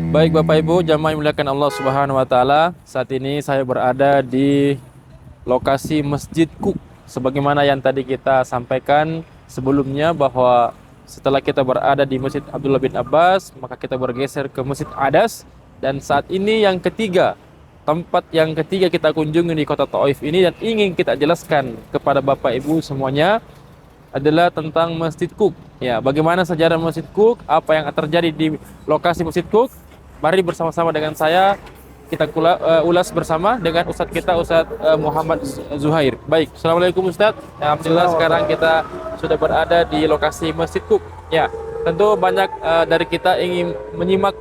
Baik Bapak Ibu, jamaah yang dimuliakan Allah Subhanahu wa taala. Saat ini saya berada di lokasi Masjid Kuk. Sebagaimana yang tadi kita sampaikan sebelumnya bahwa setelah kita berada di Masjid Abdullah bin Abbas, maka kita bergeser ke Masjid Adas, dan saat ini yang ketiga, tempat yang ketiga kita kunjungi di kota Taif ini dan ingin kita jelaskan kepada Bapak Ibu semuanya adalah tentang Masjid Kuk. Ya, bagaimana sejarah Masjid Kuk, apa yang terjadi di lokasi Masjid Kuk. Mari bersama-sama dengan saya kita ulas bersama dengan Ustadz kita, Ustadz Muhammad Zuhair. Baik, Assalamualaikum Ustadz. Alhamdulillah sekarang kita sudah berada di lokasi Masjid Kuk. Ya, tentu banyak dari kita ingin menyimak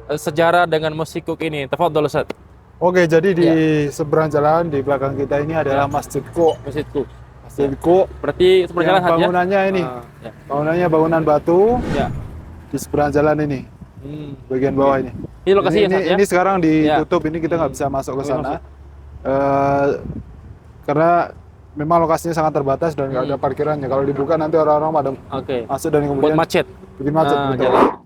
sejarah dengan Masjid Kuk ini. Tafadhol Ustadz. Oke, jadi di seberang jalan di belakang kita ini adalah Masjid Kuk. Masjid Kuk. Masjid Kuk. Berarti seberang jalan bangunannya ini. Ya. Bangunannya bangunan batu. Ya. Di seberang jalan ini. Bagian bawah ini. Ini lokasinya ini sekarang ditutup, ini kita nggak bisa masuk ke sana. Karena memang lokasinya sangat terbatas dan nggak ada parkirannya. Kalau dibuka nanti orang-orang pada masuk dan kemudian buat macet. Bikin macet. Betul.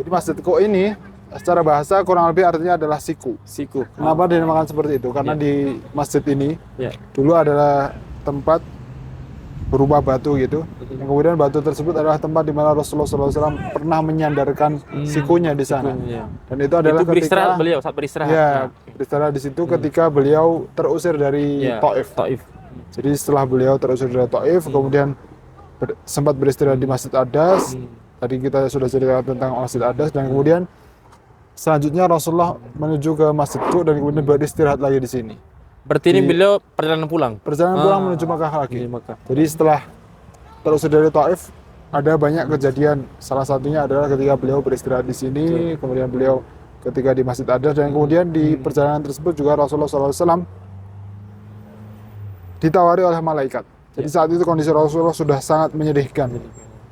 Masjid Kuk ini secara bahasa kurang lebih artinya adalah siku. Siku. Kenapa dinamakan seperti itu? Karena di masjid ini dulu adalah tempat berubah batu gitu. Yang kemudian batu tersebut adalah tempat di mana Rasulullah SAW pernah menyandarkan sikunya di sana. Dan itu adalah itu ketika beliau saat beristirahat. Ya, beristirahat di situ ketika beliau terusir dari Taif. Jadi setelah beliau terusir dari Taif, kemudian sempat beristirahat di Masjid Adas. Tadi kita sudah ceritakan tentang Masjid Adas, dan kemudian selanjutnya Rasulullah menuju ke Masjid Kuk dan kemudian beristirahat lagi di sini. Berarti ini beliau perjalanan pulang? Perjalanan pulang menuju Makkah lagi. Jadi setelah terusir dari Taif, ada banyak kejadian. Salah satunya adalah ketika beliau beristirahat di sini, kemudian beliau ketika di Masjid Adas, dan kemudian di perjalanan tersebut juga Rasulullah SAW ditawari oleh malaikat. Jadi saat itu kondisi Rasulullah sudah sangat menyedihkan.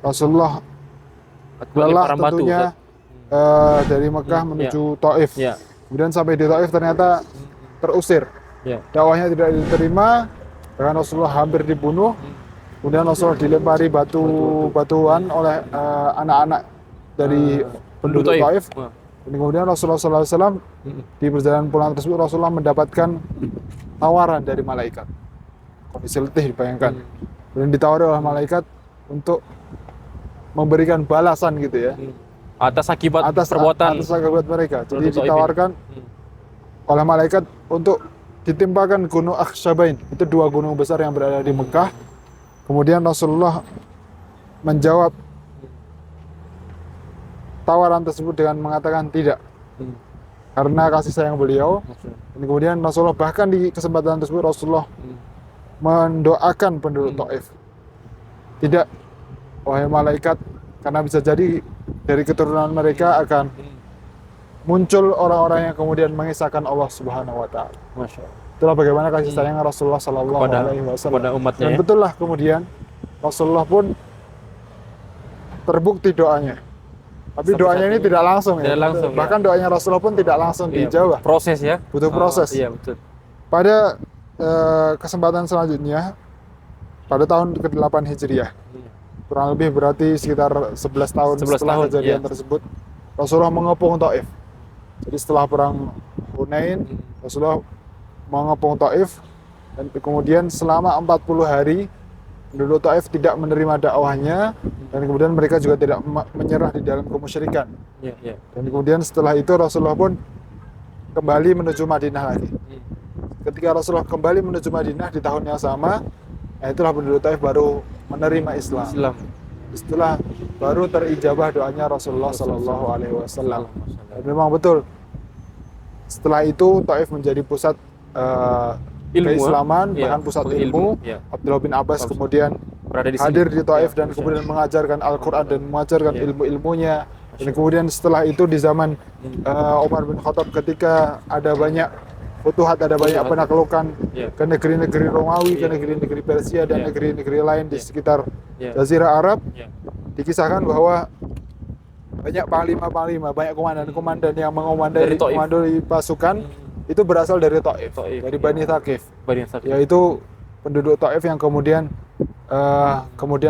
Rasulullah lelah tentunya dari Mekah menuju Taif. Kemudian sampai di Taif ternyata terusir. Dakwahnya tidak diterima, bahkan Rasulullah hampir dibunuh. Kemudian Rasulullah dilempari batuan oleh anak-anak dari penduduk Taif. Kemudian Rasulullah SAW di perjalanan pulang tersebut Rasulullah mendapatkan tawaran dari malaikat. Kondisi letih dibayangkan. Kemudian ditawari oleh malaikat untuk memberikan balasan gitu ya, atas akibat perbuatan atas akibat mereka. Jadi ditawarkan oleh malaikat untuk ditimpakan gunung Akhshabain. Itu dua gunung besar yang berada di Mekah. Kemudian Rasulullah menjawab tawaran tersebut dengan mengatakan tidak, karena kasih sayang beliau. Dan kemudian Rasulullah bahkan di kesempatan tersebut Rasulullah mendoakan penduduk Taif, tidak, wahai malaikat, karena bisa jadi dari keturunan mereka akan muncul orang-orang yang kemudian mengisahkan Allah Subhanahu wa taala. Masya Allah. Itulah bagaimana kasih sayang Rasulullah sallallahu alaihi wasallam kepada umatnya. Dan betullah kemudian Rasulullah pun terbukti doanya. Tapi doanya ini tidak langsung ya. Bahkan doanya Rasulullah pun tidak langsung dijawab. Proses ya. Butuh proses. Iya, betul. Pada kesempatan selanjutnya pada tahun ke-8 Hijriah. Kurang lebih berarti sekitar 11 tahun setelah kejadian tersebut, Rasulullah mengepung Taif. Jadi setelah perang Hunain, Rasulullah mengepung Taif, dan kemudian selama 40 hari penduduk Taif tidak menerima dakwahnya, dan kemudian mereka juga tidak menyerah di dalam kemusyrikan. Dan kemudian setelah itu Rasulullah pun kembali menuju Madinah lagi. Ketika Rasulullah kembali menuju Madinah di tahun yang sama, nah itulah penduduk Taif baru menerima Islam. Itulah baru terijabah doanya Rasulullah Sallallahu Alaihi Wasallam. Memang betul. Setelah itu Taif menjadi pusat keislaman, bahkan pusat ilmu. Abdullah bin Abbas kemudian hadir di Taif dan kemudian mengajarkan Al-Quran dan mengajarkan ilmu-ilmunya. Dan kemudian setelah itu di zaman Umar bin Khattab ketika ada banyak futuhat, ada banyak penaklukan ke negeri-negeri Romawi, ke negeri-negeri Persia dan negeri-negeri lain di sekitar Jazirah Arab, dikisahkan bahwa banyak panglima-panglima, banyak komandan-komandan yang mengomandai pasukan itu berasal dari Taif, dari Bani Thaqif, yaitu penduduk Taif yang kemudian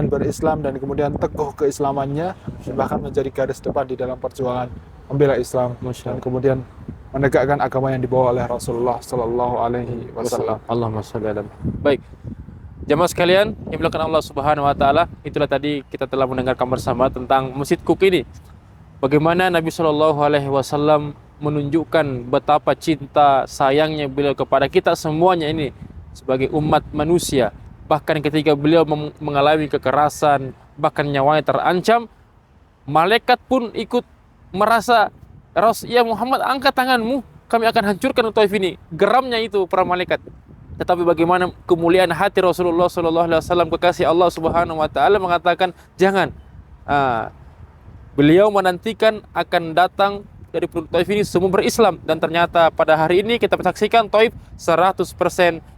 berislam dan kemudian teguh keislamannya, bahkan menjadi garis depan di dalam perjuangan membela Islam dan kemudian menegakkan agama yang dibawa oleh Rasulullah Sallallahu Alaihi Wasallam. Allahumma sholli ala. Baik, jamaah sekalian yang dimuliakan Allah Subhanahu Wa Taala, itulah tadi kita telah mendengarkan bersama tentang Masjid Kuk ini. Bagaimana Nabi Shallallahu Alaihi Wasallam menunjukkan betapa cinta sayangnya beliau kepada kita semuanya ini sebagai umat manusia. Bahkan ketika beliau mengalami kekerasan, bahkan nyawanya terancam, malaikat pun ikut merasa, ya Muhammad, angkat tanganmu, kami akan hancurkan Taif ini. Geramnya itu para malaikat. Tetapi bagaimana kemuliaan hati Rasulullah Sallallahu Alaihi Wasallam, kekasih Allah Subhanahu Wa Taala, mengatakan jangan. Beliau menantikan akan datang dari penduduk Taif ini semua berislam, dan ternyata pada hari ini kita saksikan Taif 100%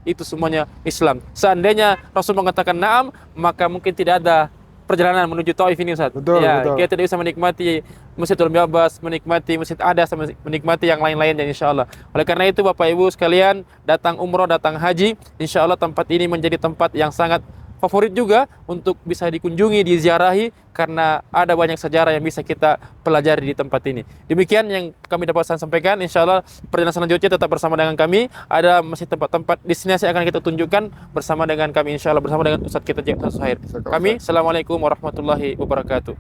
itu semuanya Islam. Seandainya Rasul mengatakan na'am, maka mungkin tidak ada perjalanan menuju Taif ini, Ustaz. Betul. Kita tidak bisa menikmati Masjidul Abbas, menikmati Masjid Adas, menikmati yang lain-lainnya insyaallah. Oleh karena itu Bapak Ibu sekalian, datang umroh, datang haji, insyaallah tempat ini menjadi tempat yang sangat favorit juga untuk bisa dikunjungi, diziarahi, karena ada banyak sejarah yang bisa kita pelajari di tempat ini. Demikian yang kami dapat sampaikan. Insyaallah perjalanan selanjutnya tetap bersama dengan kami. Ada masih tempat-tempat destinasi akan kita tunjukkan bersama dengan kami insyaallah, bersama dengan Ustaz kita Ustaz Suhair. Kami, assalamualaikum warahmatullahi wabarakatuh.